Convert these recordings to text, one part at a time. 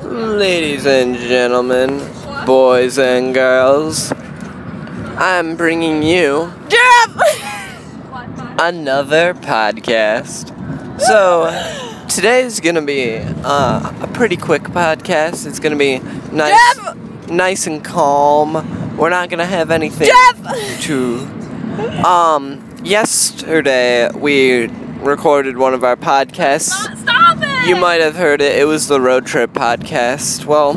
Ladies and gentlemen, boys and girls, I'm bringing you another podcast. So, today's gonna be a pretty quick podcast. It's gonna be nice and calm. We're not gonna have anything to... Yesterday we recorded one of our podcasts. Stop it! You might have heard it. It was the road trip podcast. Well,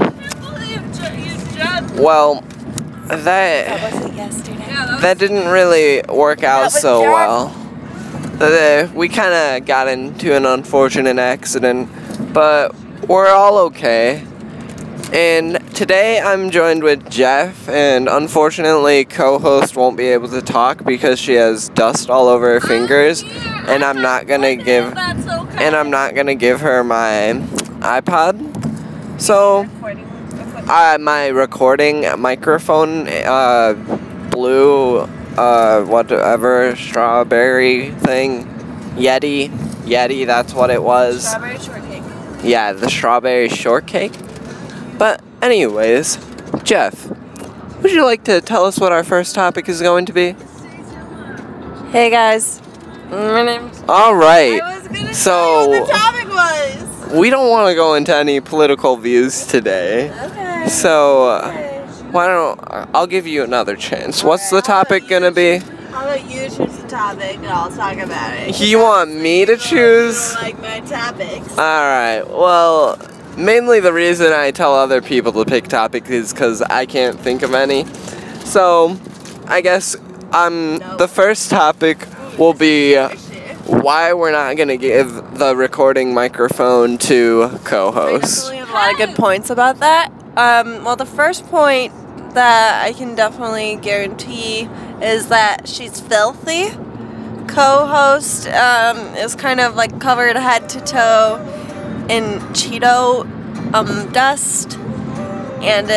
That wasn't yesterday. that didn't really work out so well. We kind of got into an unfortunate accident, but we're all okay. And today I'm joined with Jeff, and unfortunately co-host won't be able to talk because she has dust all over her fingers, and I'm not gonna give her my iPod. So my recording microphone blue whatever strawberry thing, Yeti, that's what it was. Strawberry shortcake. Yeah, the strawberry shortcake. But anyways, Jeff, would you like to tell us what our first topic is going to be? Hey guys, my name's... Alright, I was gonna so tell you what the topic was. we don't want to go into any political views today. Okay. So why don't I'll give you another chance. What's the topic gonna be? How about you choose a topic and I'll talk about it? You want me to choose? I like my topics. Alright, well, mainly the reason I tell other people to pick topics is because I can't think of any. So, I guess the first topic will be why we're not going to give the recording microphone to co-host. I have a lot of good points about that. Well, the first point that I can definitely guarantee is that she's filthy. Co-host is kind of like covered head to toe in Cheeto dust, and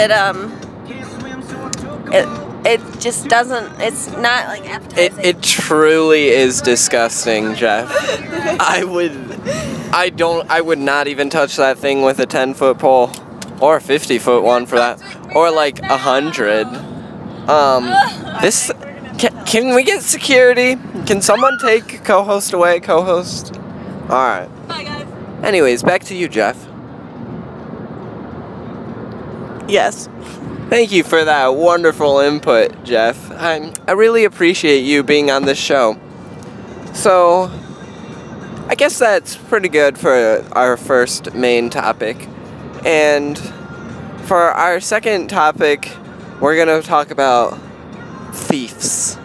it just doesn't, it's not like appetizing. It truly is disgusting, Jeff. I would not even touch that thing with a 10-foot pole, or a 50-foot one for that, or like 100. Can we get security? Can someone take co-host away? Co-host? Alright. Bye guys. Anyways, back to you, Jeff. Yes. Thank you for that wonderful input, Jeff. I really appreciate you being on this show. So, I guess that's pretty good for our first main topic. And for our second topic, we're going to talk about thieves.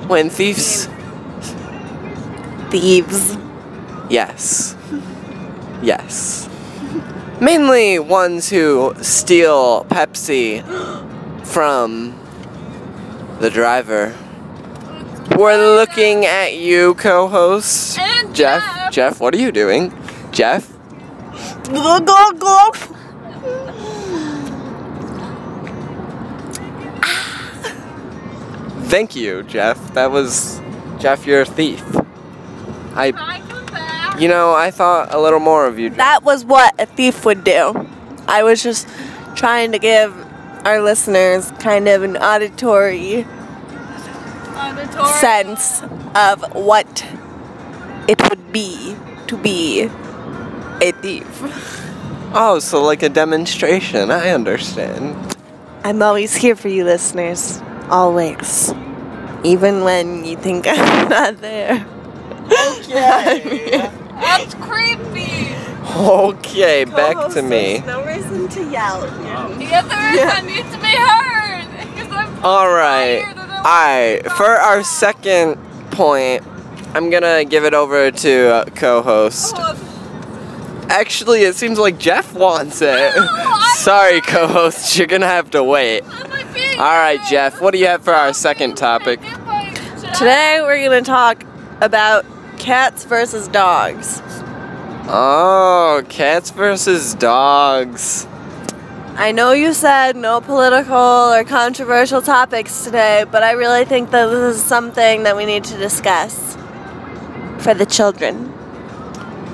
When thieves... Thieves. Yes. Yes. Mainly ones who steal Pepsi from the driver. We're looking at you, co-host. And Jeff. Jeff, what are you doing? Jeff? Thank you, Jeff. That was... Jeff, you're a thief. I thought a little more of you. That was what a thief would do. I was just trying to give our listeners kind of an auditory sense of what it would be to be a thief. Oh, so like a demonstration. I understand. I'm always here for you listeners. Always. Even when you think I'm not there. Okay. That's creepy. Okay, back to me. There's no reason to yell at me. Yes, there is. I need to be heard. Because I'm Alright, for our second point, I'm gonna give it over to co-host. Actually, it seems like Jeff wants it. Sorry, co-host, you're gonna have to wait. Alright, Jeff, what do you have for our second topic? Today we're going to talk about cats versus dogs. Oh, cats versus dogs. I know you said no political or controversial topics today, but I really think that this is something that we need to discuss for the children.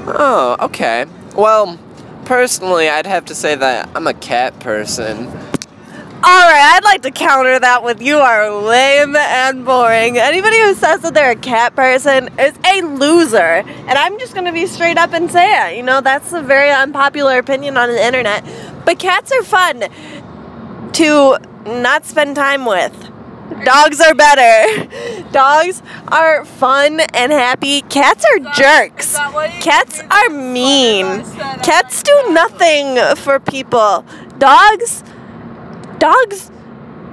Oh, okay. Well, personally, I'd have to say that I'm a cat person. Alright, I'd like to counter that with you are lame and boring. Anybody who says that they're a cat person is a loser. And I'm just going to be straight up and say it. You know, that's a very unpopular opinion on the internet. But cats are fun to not spend time with. Dogs are better. Dogs are fun and happy. Cats are jerks. Cats are mean. Cats do nothing for people. Dogs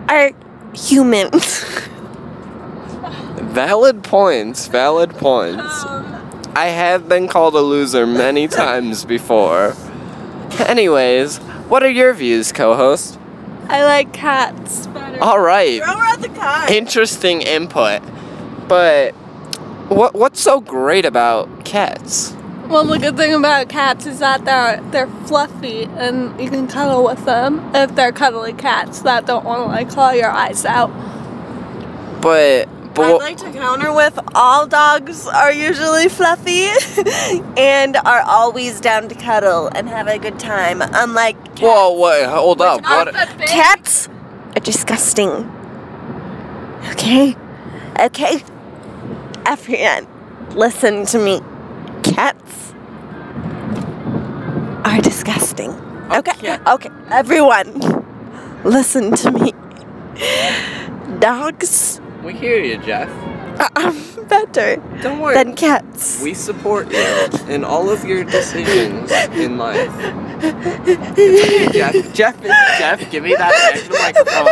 are human. Valid points. I have been called a loser many times before. Anyways, what are your views, co-host? I like cats better. Alright. Throw her at the car. Interesting input. But what's so great about cats? Well, the good thing about cats is that they're fluffy and you can cuddle with them if they're cuddly cats that don't want to like claw your eyes out. But I'd like to counter with all dogs are usually fluffy and are always down to cuddle and have a good time. Unlike cats. Whoa, wait, hold up. What? Cats are disgusting. Okay? Everyone, listen to me. Cats are disgusting. Okay, everyone, listen to me. Dogs We hear you, Jeff. are better Don't worry. than cats. We support you in all of your decisions in life. It's okay, Jeff, give me that microphone.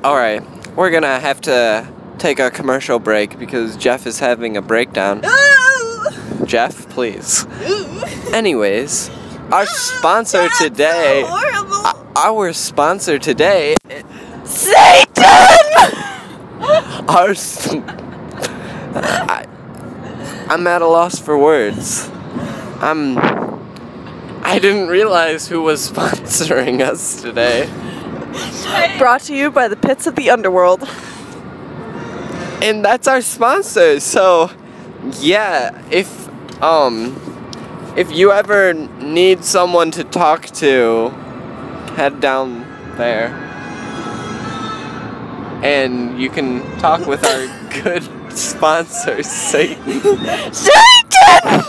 Alright, we're gonna have to take a commercial break because Jeff is having a breakdown. Jeff, please. Anyways, our sponsor today. Our sponsor today. Satan! I'm at a loss for words. I didn't realize who was sponsoring us today. Brought to you by the pits of the underworld. And that's our sponsor. So, yeah, if you ever need someone to talk to, head down there. And you can talk with our good sponsor, Satan. Satan!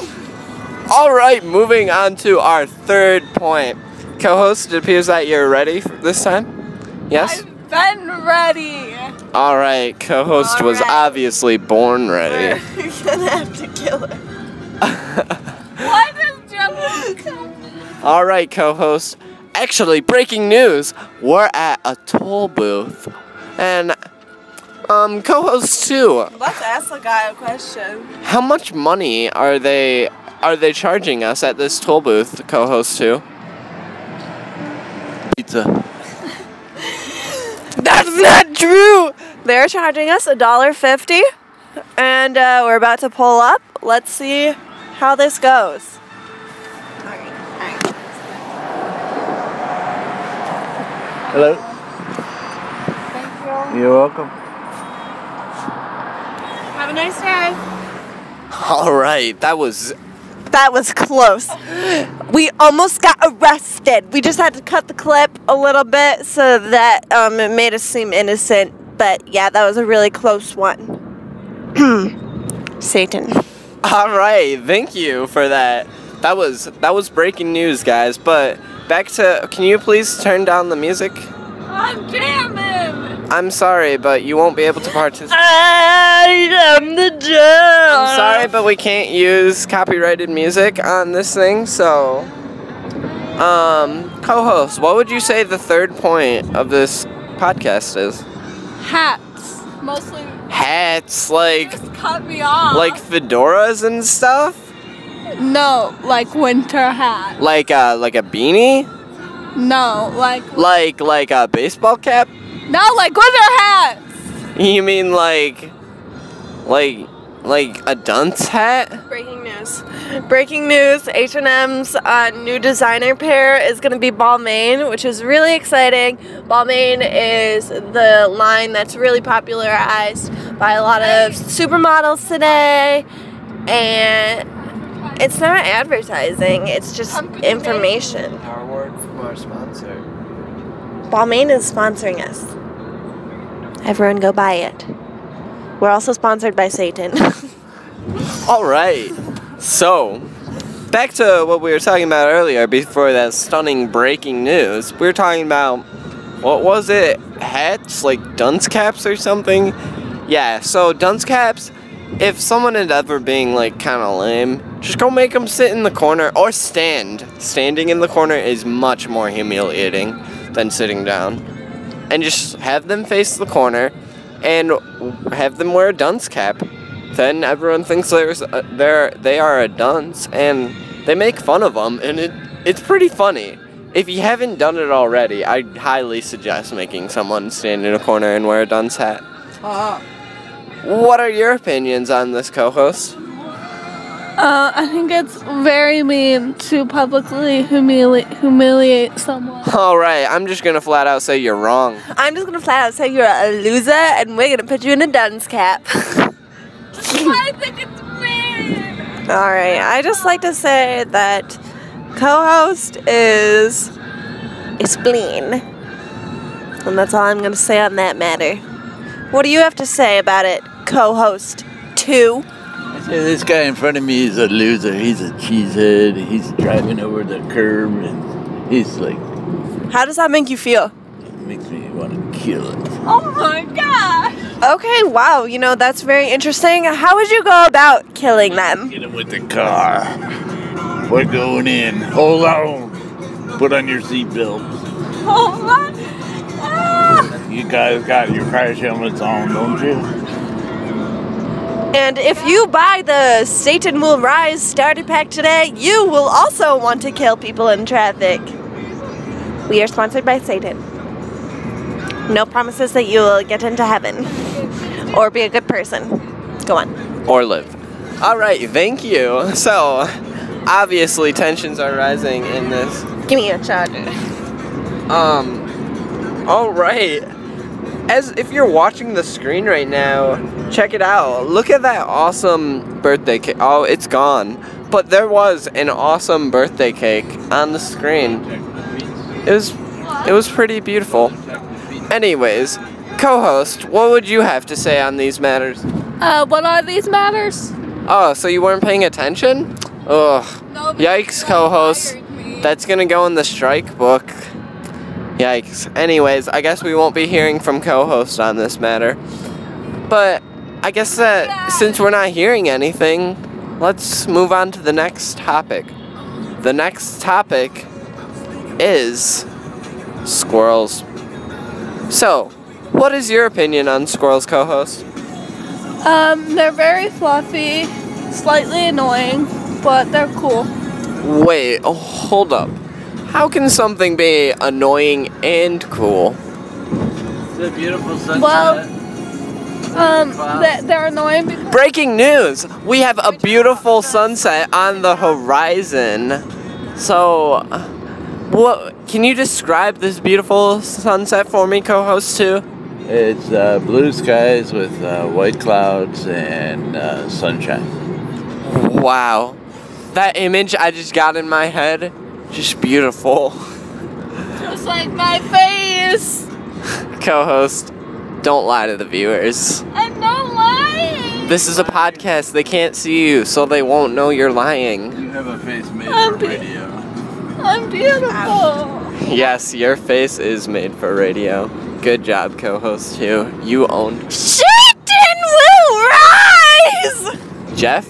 Alright, moving on to our third point. Co-host, it appears that you're ready for this time? Yes? I've been ready. Alright, co-host was obviously born ready. You're gonna have to kill her. What is Jeff? Alright, co-host. Actually, breaking news. We're at a toll booth. And, co-host too. Let's ask the guy a question. How much money are they charging us at this toll booth, co-host too? Pizza. That's not true! They're charging us $1.50 and we're about to pull up. Let's see how this goes. Hello. Thank you. You're welcome. Have a nice day. Alright, that was close. We almost got arrested. We just had to cut the clip a little bit so that it made us seem innocent. But yeah, that was a really close one. Satan. Alright, thank you for that. That was breaking news, guys. But back to, can you please turn down the music? I'm jamming. I'm sorry, but you won't be able to participate. I am the judge. I'm sorry, but we can't use copyrighted music on this thing, so... co-host, what would you say the third point of this podcast is? Hats. Mostly. Hats, like... Just cut me off. Like fedoras and stuff? No, like winter hat. Like a beanie? No, like Like a baseball cap? no, like winter hats. You mean like a dunce hat? Breaking news. Breaking news, H&M's new designer pair is going to be Balmain, which is really exciting. Balmain is the line that's really popularized by a lot of supermodels today. And It's not advertising, it's just information. Our word from our sponsor. Balmain is sponsoring us. Everyone go buy it. We're also sponsored by Satan. Alright, so back to what we were talking about earlier before that stunning breaking news. We were talking about, what was it? Hats? Like dunce caps or something? Yeah, so dunce caps, if someone is ever being like kind of lame, just go make them sit in the corner or stand. Standing in the corner is much more humiliating than sitting down. And just have them face the corner and have them wear a dunce cap. Then everyone thinks they are a dunce, and they make fun of them, and it's pretty funny. If you haven't done it already, I highly suggest making someone stand in a corner and wear a dunce hat. What are your opinions on this, co-host? I think it's very mean to publicly humiliate someone. Alright, I'm just gonna flat out say you're wrong. I'm just gonna flat out say you're a loser, and we're gonna put you in a dunce cap. I think it's mean. Alright, I just like to say that co-host is a spleen. And that's all I'm gonna say on that matter. What do you have to say about it, co-host 2? I say this guy in front of me is a loser. He's a cheesehead. He's driving over the curb, and he's like... How does that make you feel? It makes me want to kill it. Oh my gosh. Okay, wow, you know, that's very interesting. How would you go about killing them? Get him with the car. We're going in. Hold on. Put on your seatbelts. Hold on. Ah. You guys got your crash helmets on, don't you? And if you buy the Satan Will Rise starter pack today, you will also want to kill people in traffic. We are sponsored by Satan. No promises that you will get into heaven or be a good person. Go on. Or live. Alright, thank you. So, obviously tensions are rising in this. Give me a charger. Alright. As if you're watching the screen right now, check it out. Look at that awesome birthday cake. Oh, it's gone. But there was an awesome birthday cake on the screen. It was pretty beautiful. Anyways, co-host, what would you have to say on these matters? What are these matters? Oh, so you weren't paying attention? Ugh. No, Yikes, co-host. That's gonna go in the strike book. Yikes. Anyways, I guess we won't be hearing from co-host on this matter. But I guess that since we're not hearing anything, let's move on to the next topic. The next topic is squirrels. So, what is your opinion on squirrels, co-host? They're very fluffy, slightly annoying, but they're cool. Wait, hold up. How can something be annoying and cool? It's a beautiful sunset. Well, they're annoying because... Breaking news! We have a beautiful sunset on the horizon. So, what? Can you describe this beautiful sunset for me, co-host 2? It's blue skies with white clouds and sunshine. Wow. That image I just got in my head, just beautiful. Just like my face! Co-host, don't lie to the viewers. I'm not lying! This is a podcast, they can't see you, so they won't know you're lying. You have a face made for radio. I'm beautiful! Yes, your face is made for radio. Good job, co-host 2. You owned. Satan will rise! Jeff,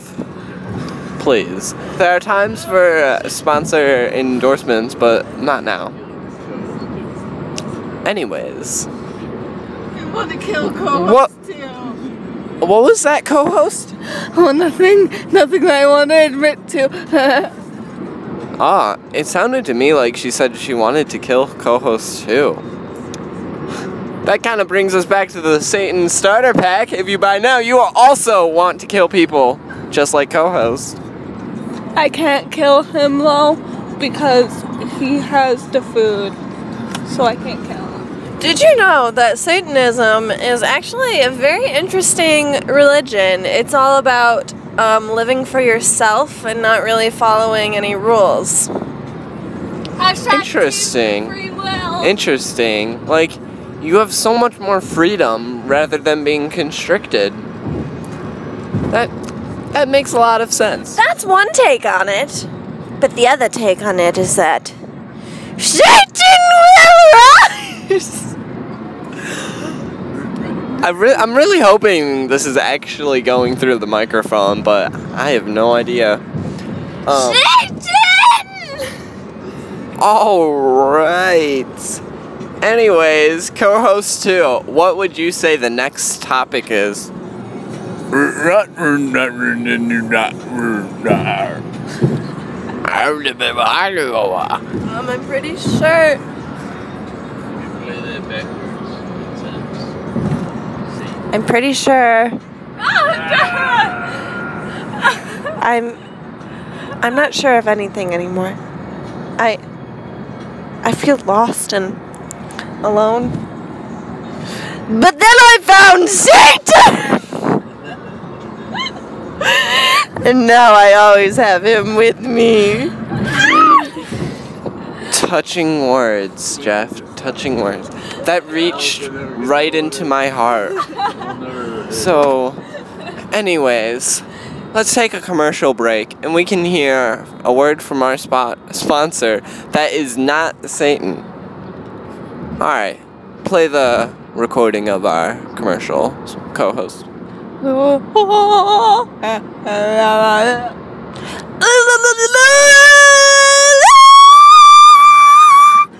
please. There are times for sponsor endorsements, but not now. Anyways. I want to kill co-host too. What was that, co-host? Oh, nothing I want to admit to. It sounded to me like she said she wanted to kill co-host 2. That kind of brings us back to the Satan starter pack. If you buy now, you will also want to kill people, just like co-host. I can't kill him though, because he has the food, so I can't kill him. Did you know that Satanism is actually a very interesting religion? It's all about living for yourself and not really following any rules. Interesting. Free will. Interesting. Like, you have so much more freedom rather than being constricted. That makes a lot of sense. That's one take on it. But the other take on it is that Satan will rise! I'm really hoping this is actually going through the microphone, but I have no idea. Satan! Alright. Anyways, co-host 2, what would you say the next topic is? I'm pretty sure. I'm pretty sure. I'm not sure of anything anymore. I feel lost and alone. But then I found Satan! And now I always have him with me. Touching words, Jeff. Touching words. That reached right into my heart. So, anyways, let's take a commercial break and we can hear a word from our sponsor that is not Satan. Alright, play the recording of our commercial, co-host.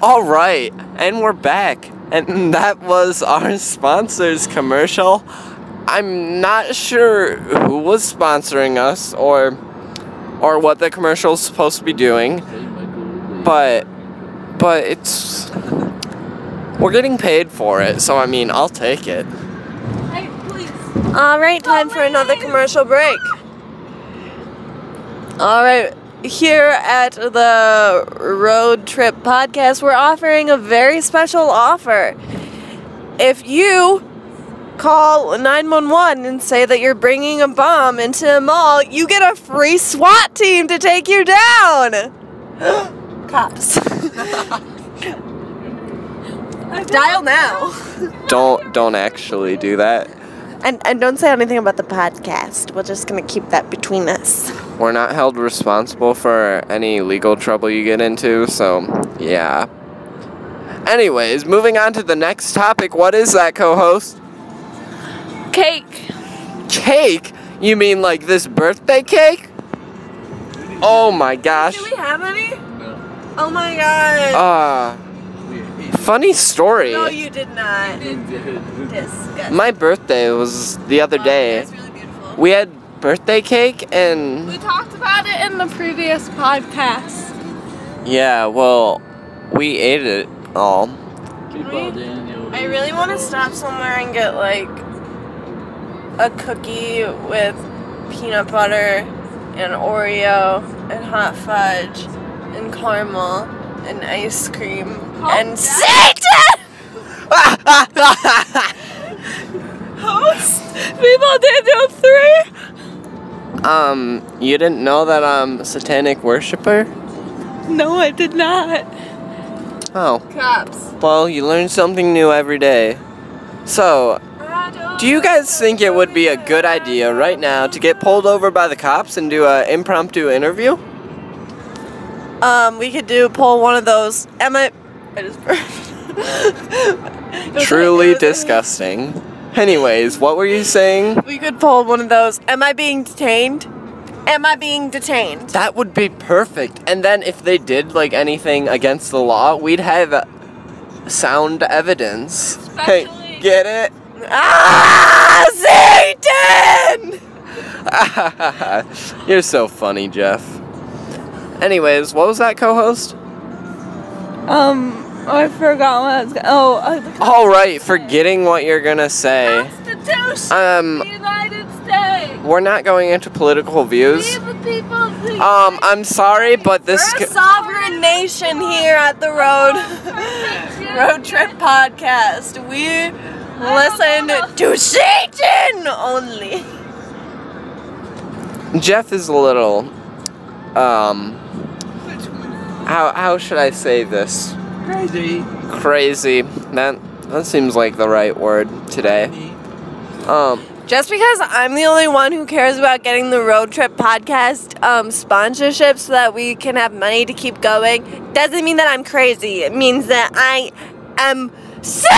Alright, and we're back. And that was our sponsor's commercial. I'm not sure who was sponsoring us or what the commercial's supposed to be doing. But it's... We're getting paid for it, so I mean, I'll take it. Hey, please. Alright, time for another commercial break. Alright, here at the Road Trip Podcast, we're offering a very special offer. If you call 911 and say that you're bringing a bomb into a mall, you get a free SWAT team to take you down. Cops. Dial now. Don't actually do that. And don't say anything about the podcast. We're just gonna keep that between us. We're not held responsible for any legal trouble you get into, so yeah. Anyways, moving on to the next topic. What is that, co-host? Cake. Cake? You mean like this birthday cake? Oh my gosh. Do we have any? No. Oh my god. Funny story. No, you did not. Disgusting. My birthday was the other day. It was really beautiful. We had birthday cake and... We talked about it in the previous podcast. Yeah, well, we ate it all. I really want to stop somewhere and get like a cookie with peanut butter and Oreo and hot fudge and caramel and ice cream and Satan! Host? People did do 3? You didn't know that I'm a satanic worshiper? No, I did not. Oh. Cops. Well, you learn something new every day. So, do you guys think it would be a good idea right now to get pulled over by the cops and do an impromptu interview? We could pull one of those. I just Truly disgusting. Anyways, what were you saying? We could pull one of those. Am I being detained? Am I being detained? That would be perfect. And then if they did like anything against the law, we'd have sound evidence. Especially- Hey, get it? Ah, Satan! You're so funny, Jeff. Anyways, what was that, co-host? I forgot what I was going. Alright, forgetting what you're gonna say. Constitution of the United States. We're not going into political views. We the people of the I'm sorry, but this... We're a sovereign nation here at the Road Trip Podcast. We listen to Satan only. Jeff is a little, how should I say this? Crazy. That seems like the right word today. Just because I'm the only one who cares about getting the Road Trip podcast sponsorship so that we can have money to keep going doesn't mean that I'm crazy. It means that I am sick.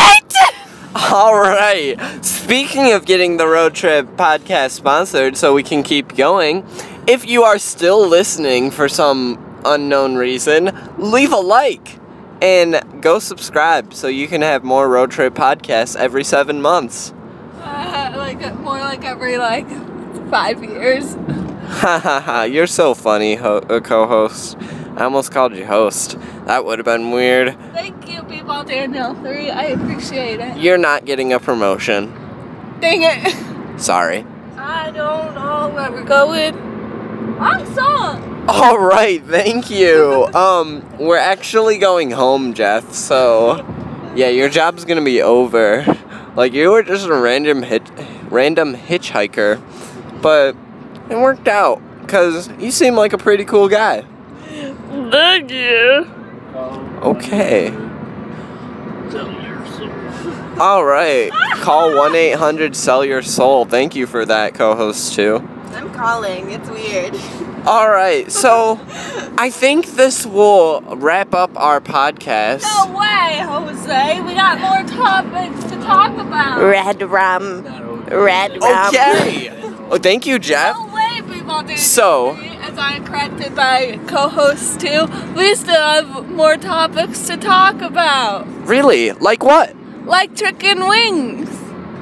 All right. Speaking of getting the Road Trip podcast sponsored so we can keep going, if you are still listening for some unknown reason, leave a like and go subscribe so you can have more Road Trip podcasts every 7 months. More like every 5 years. Hahaha, you're so funny, co-host. I almost called you host. That would have been weird. Thank you, B-Ball Daniel 3. I appreciate it. You're not getting a promotion. Dang it. Sorry. I don't know where we're going. I'm sorry. All right, thank you. We're actually going home, Jeff. So, yeah, your job's gonna be over. Like, you were just a random hitchhiker, but it worked out because you seem like a pretty cool guy. Thank you. Okay. All right. Call 1-800-SELL-YOUR-SOUL. Thank you for that, co-host too. I'm calling. It's weird. All right. So, I think this will wrap up our podcast. No way, Jose. We got more topics to talk about. Red rum. Okay. Oh, thank you, Jeff. No way, B-Ball Daniel 3. So, As I'm corrected by co-hosts too, we still have more topics to talk about. really? Like what? Like chicken wings.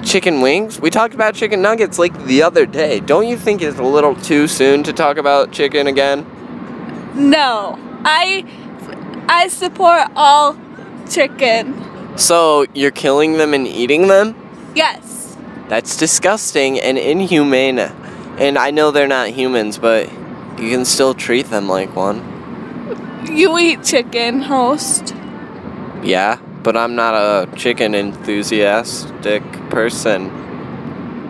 Chicken wings? We talked about chicken nuggets like the other day. Don't you think it's a little too soon to talk about chicken again? No. I support all chicken. So, you're killing them and eating them? Yes. That's disgusting and inhumane. And I know they're not humans, but you can still treat them like one. You eat chicken, host. Yeah, but I'm not a chicken enthusiastic person.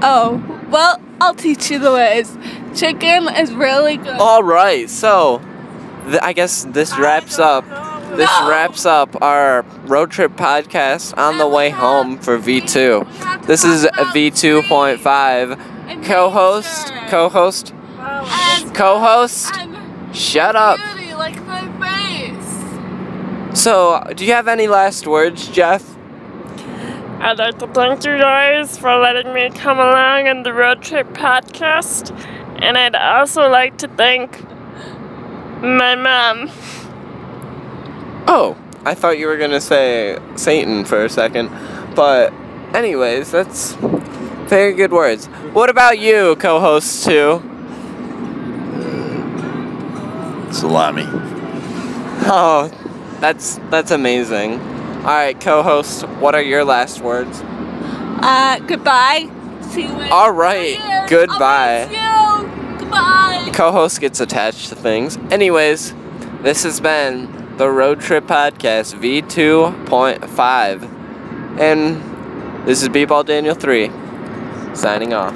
Oh, well, I'll teach you the ways. Chicken is really good. All right, so I guess this wraps up. This wraps up our road trip podcast on the way home for V2. This is a v2.5 co-host. Shut up. Beauty like my face. So, do you have any last words, Jeff? I'd like to thank you guys for letting me come along on the Road Trip podcast. And I'd also like to thank my mom. Oh, I thought you were going to say Satan for a second. But anyways, that's very good words. What about you, co-host 2? Salami. Oh, that's amazing. Alright, co-host, what are your last words? Goodbye. See you in Alright, 4 years. goodbye. I'll miss you. Goodbye. Co-host gets attached to things. Anyways, this has been the Road Trip Podcast V2.5. And this is B-Ball Daniel 3, signing off.